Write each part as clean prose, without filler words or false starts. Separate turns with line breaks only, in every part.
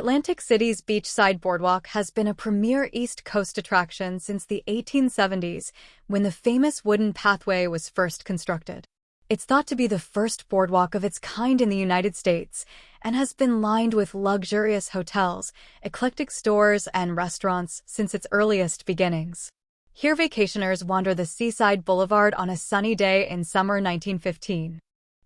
Atlantic City's beachside boardwalk has been a premier East Coast attraction since the 1870s, when the famous wooden pathway was first constructed. It's thought to be the first boardwalk of its kind in the United States and has been lined with luxurious hotels, eclectic stores, and restaurants since its earliest beginnings. Here vacationers wander the seaside boulevard on a sunny day in summer 1915.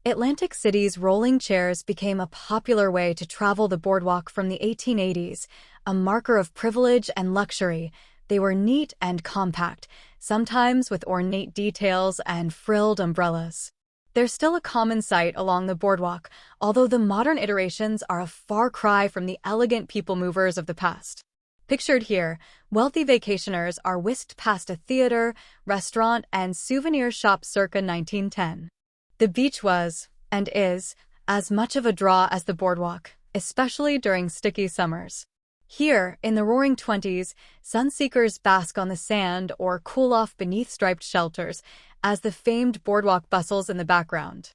Atlantic City's rolling chairs became a popular way to travel the boardwalk from the 1880s, a marker of privilege and luxury. They were neat and compact, sometimes with ornate details and frilled umbrellas. They're still a common sight along the boardwalk, although the modern iterations are a far cry from the elegant people movers of the past. Pictured here, wealthy vacationers are whisked past a theater, restaurant, and souvenir shop circa 1910. The beach was, and is, as much of a draw as the boardwalk, especially during sticky summers. Here, in the Roaring Twenties, sunseekers bask on the sand or cool off beneath striped shelters as the famed boardwalk bustles in the background.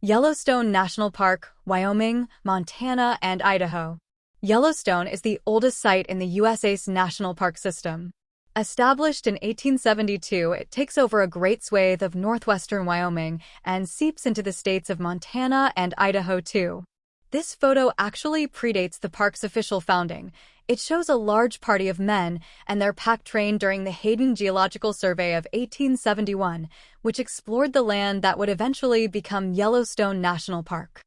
Yellowstone National Park, Wyoming, Montana, and Idaho. Yellowstone is the oldest site in the USA's national park system. Established in 1872, it takes over a great swathe of northwestern Wyoming and seeps into the states of Montana and Idaho too. This photo actually predates the park's official founding. It shows a large party of men and their pack train during the Heyday Geological Survey of 1871, which explored the land that would eventually become Yellowstone National Park.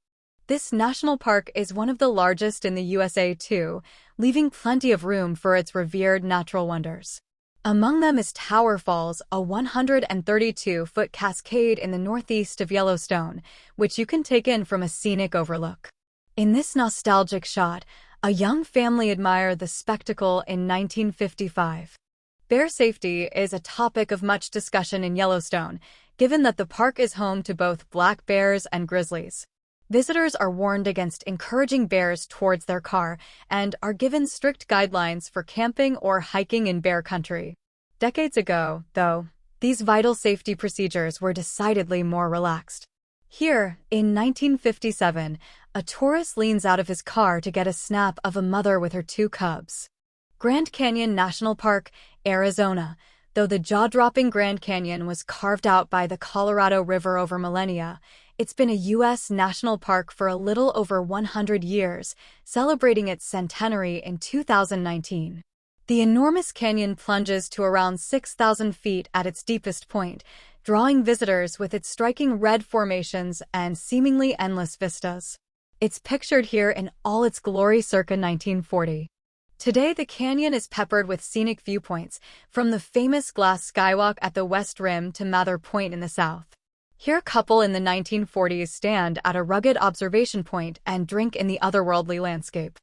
This national park is one of the largest in the USA too, leaving plenty of room for its revered natural wonders. Among them is Tower Falls, a 132-foot cascade in the northeast of Yellowstone, which you can take in from a scenic overlook. In this nostalgic shot, a young family admire the spectacle in 1955. Bear safety is a topic of much discussion in Yellowstone, given that the park is home to both black bears and grizzlies. Visitors are warned against encouraging bears towards their car and are given strict guidelines for camping or hiking in bear country. Decades ago, though, these vital safety procedures were decidedly more relaxed. Here, in 1957, a tourist leans out of his car to get a snap of a mother with her two cubs. Grand Canyon National Park, Arizona. Though the jaw-dropping Grand Canyon was carved out by the Colorado River over millennia, it's been a U.S. national park for a little over 100 years, celebrating its centenary in 2019. The enormous canyon plunges to around 6,000 feet at its deepest point, drawing visitors with its striking red formations and seemingly endless vistas. It's pictured here in all its glory circa 1940. Today, the canyon is peppered with scenic viewpoints, from the famous glass skywalk at the west rim to Mather Point in the south. Here, a couple in the 1940s stand at a rugged observation point and drink in the otherworldly landscape.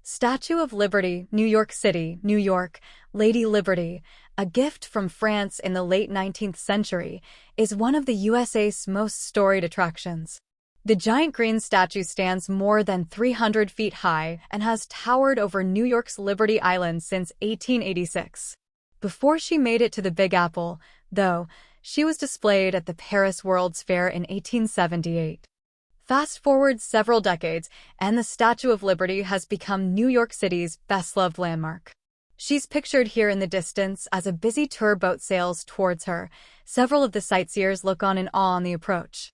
Statue of Liberty, New York City, New York. Lady Liberty, a gift from France in the late 19th century, is one of the USA's most storied attractions. The giant green statue stands more than 300 feet high and has towered over New York's Liberty Island since 1886. Before she made it to the Big Apple, though, she was displayed at the Paris World's Fair in 1878. Fast forward several decades, and the Statue of Liberty has become New York City's best-loved landmark. She's pictured here in the distance as a busy tour boat sails towards her. Several of the sightseers look on in awe on the approach.